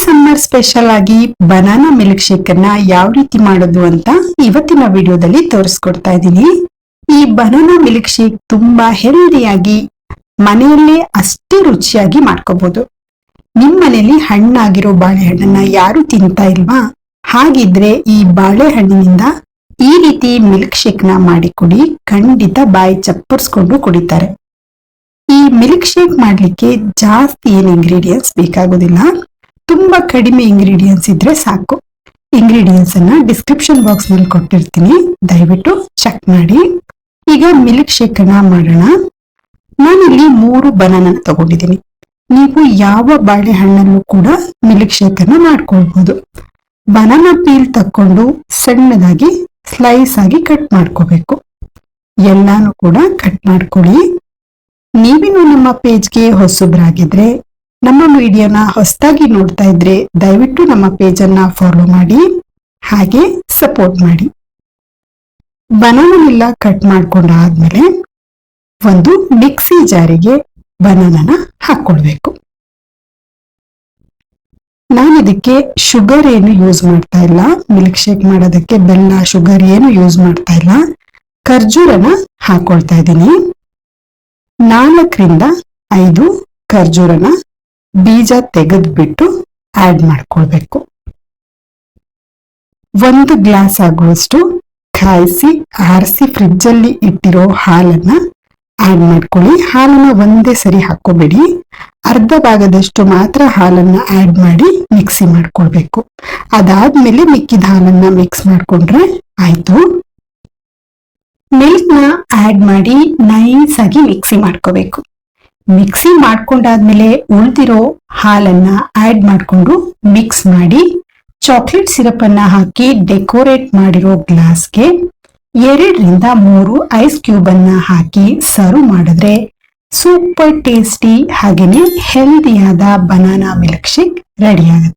Summer special ಆಗಿ banana milk shake ಅನ್ನ ಯಾವ ರೀತಿ ಮಾಡೋದು ಅಂತ ಇವತ್ತಿನ ವಿಡಿಯೋದಲ್ಲಿ ತೋರಿಸ್ಕೊಡ್ತಾ ಇದ್ದೀನಿ. ಈ ಬನಾನಾ ಮಿಲ್ಕ್ ಶೇಕ್ ತುಂಬಾ ಹೆಲ್ದಿಯಾಗಿ ಮನೆಯಲ್ಲೇ ಅಷ್ಟೇ ರುಚಿಯಾಗಿ ಮಾಡ್ಕೋಬಹುದು. ನಿಮ್ ಮನೆಯಲ್ಲಿ ಹಣ್ಣಾಗಿರೋ ಬಾಳೆಹಣ್ಣನ್ನ ಯಾರು ತಿಂತಾ ಇಲ್ವಾ? ಹಾಗಿದ್ರೆ ಈ ಬಾಳೆಹಣ್ಣಿನಿಂದ ಈ ರೀತಿ ಮಿಲ್ಕ್ ಶೇಕ್ ನ ಮಾಡಿ ಕುಡಿ, ಖಂಡಿತ ಬಾಯಿ ಚಪ್ಪರ್ಸ್ಕೊಂಡು ಕುಡಿತಾರೆ. ಈ ಮಿಲ್ಕ್ ಶೇಕ್ ಮಾಡ್ಲಿಕ್ಕೆ ಜಾಸ್ತಿ ಏನ್ ಇಂಗ್ರೀಡಿಯೆಂಟ್ಸ್ ಬೇಕಾಗೋದಿಲ್ಲ, ತುಂಬಾ ಕಡಿಮೆ ಇಂಗ್ರೀಡಿಯೆಂಟ್ಸ್ ಇದ್ರೆ ಸಾಕು. ಇಂಗ್ರೀಡಿಯೆಂಟ್ಸ್ ಅನ್ನ ಡಿಸ್ಕ್ರಿಪ್ಷನ್ ಬಾಕ್ಸ್ ನಲ್ಲಿ ಕೊಟ್ಟಿರ್ತೀನಿ, ದಯವಿಟ್ಟು ಚೆಕ್ ಮಾಡಿ. ಈಗ ಮಿಲ್ಕ್ ಶೇಕ್ ಅನ್ನ ಮಾಡೋಣ. ನಾನಿಲ್ಲಿ 3 ಬನಾನಾ ತಗೊಂಡಿದ್ದೀನಿ. ನೀವು ಯಾವ ಬಾಳೆಹಣ್ಣಲ್ಲೂ ಕೂಡ ಮಿಲ್ಕ್ ಶೇಕ್ ಅನ್ನ ಮಾಡ್ಕೊಳ್ಬಹುದು. ಬನಾನಾ ಪೀಲ್ ತಕೊಂಡು ಸಣ್ಣದಾಗಿ ಸ್ಲೈಸ್ ಆಗಿ ಕಟ್ ಮಾಡ್ಕೋಬೇಕು. ಎಲ್ಲಾನು ಕೂಡ ಕಟ್ ಮಾಡ್ಕೊಳ್ಳಿ. ನೀವಿನ್ನು ನಮ್ಮ ಪೇಜ್ಗೆ ಹೊಸಬ್ರಾಗಿದ್ರೆ, ನಮ್ಮ ವಿಡಿಯೋನ ಹೊಸದಾಗಿ ನೋಡ್ತಾ ಇದ್ರೆ ದಯವಿಟ್ಟು ನಮ್ಮ ಪೇಜ್ ಅನ್ನ ಫಾಲೋ ಮಾಡಿ, ಹಾಗೆ ಸಪೋರ್ಟ್ ಮಾಡಿ. ಬನಾನನೆಲ್ಲ ಕಟ್ ಮಾಡ್ಕೊಂಡಾದ್ಮೇಲೆ ಒಂದು ಮಿಕ್ಸಿ ಜಾರಿಗೆ ಬನಾನನ ಹಾಕೊಳ್ಬೇಕು. ನಾನಿದಕ್ಕೆ ಶುಗರ್ ಏನು ಯೂಸ್ ಮಾಡ್ತಾ ಇಲ್ಲ, ಮಿಲ್ಕ್ ಶೇಕ್ ಮಾಡೋದಕ್ಕೆ ಬೆಲ್ಲ ಶುಗರ್ ಏನು ಯೂಸ್ ಮಾಡ್ತಾ ಇಲ್ಲ. ಖರ್ಜೂರನ ಹಾಕೊಳ್ತಾ ಇದ್ದೀನಿ. 4 ರಿಂದ 5 ಖರ್ಜೂರನ ಬೀಜ ತೆಗೆದ್ಬಿಟ್ಟು ಆಡ್ ಮಾಡ್ಕೊಳ್ಬೇಕು. 1 ಗ್ಲಾಸ್ ಆಗುವಷ್ಟು ಕಾಯಿಸಿ ಆರಿಸಿ ಫ್ರಿಡ್ಜ್ ಅಲ್ಲಿ ಇಟ್ಟಿರೋ ಹಾಲನ್ನ ಆಡ್ ಮಾಡ್ಕೊಳ್ಳಿ. ಹಾಲನ್ನ ಒಂದೇ ಸರಿ ಹಾಕೋಬೇಡಿ, ಅರ್ಧ ಭಾಗದಷ್ಟು ಮಾತ್ರ ಹಾಲನ್ನ ಆಡ್ ಮಾಡಿ ಮಿಕ್ಸಿ ಮಾಡ್ಕೊಳ್ಬೇಕು. ಅದಾದ್ಮೇಲೆ ಮಿಕ್ಕಿದ ಹಾಲನ್ನ ಮಿಕ್ಸ್ ಮಾಡ್ಕೊಂಡ್ರೆ ಆಯ್ತು. ಮಿಲ್ಕ್ ನ ಆಡ್ ಮಾಡಿ ನೈಸ್ ಆಗಿ ಮಿಕ್ಸಿ ಮಾಡ್ಕೋಬೇಕು. ಮಿಕ್ಸಿ ಮಾಡ್ಕೊಂಡಾದ್ಮೇಲೆ ಉಳಿದಿರೋ ಹಾಲನ್ನ ಆಡ್ ಮಾಡ್ಕೊಂಡು ಮಿಕ್ಸ್ ಮಾಡಿ ಚಾಕ್ಲೇಟ್ ಸಿರಪ್ ಅನ್ನ ಹಾಕಿ ಡೆಕೋರೇಟ್ ಮಾಡಿರೋ ಗ್ಲಾಸ್ಗೆ 2 ರಿಂದ 3 ಐಸ್ ಕ್ಯೂಬ್ ಅನ್ನ ಹಾಕಿ ಸರ್ವ್ ಮಾಡಿದ್ರೆ ಸೂಪರ್ ಟೇಸ್ಟಿ ಹಾಗೇನೆ ಹೆಲ್ದಿಯಾದ ಬನಾನಾ ಮಿಲ್ಕ್ ಶೇಕ್ ರೆಡಿ ಆಗುತ್ತೆ.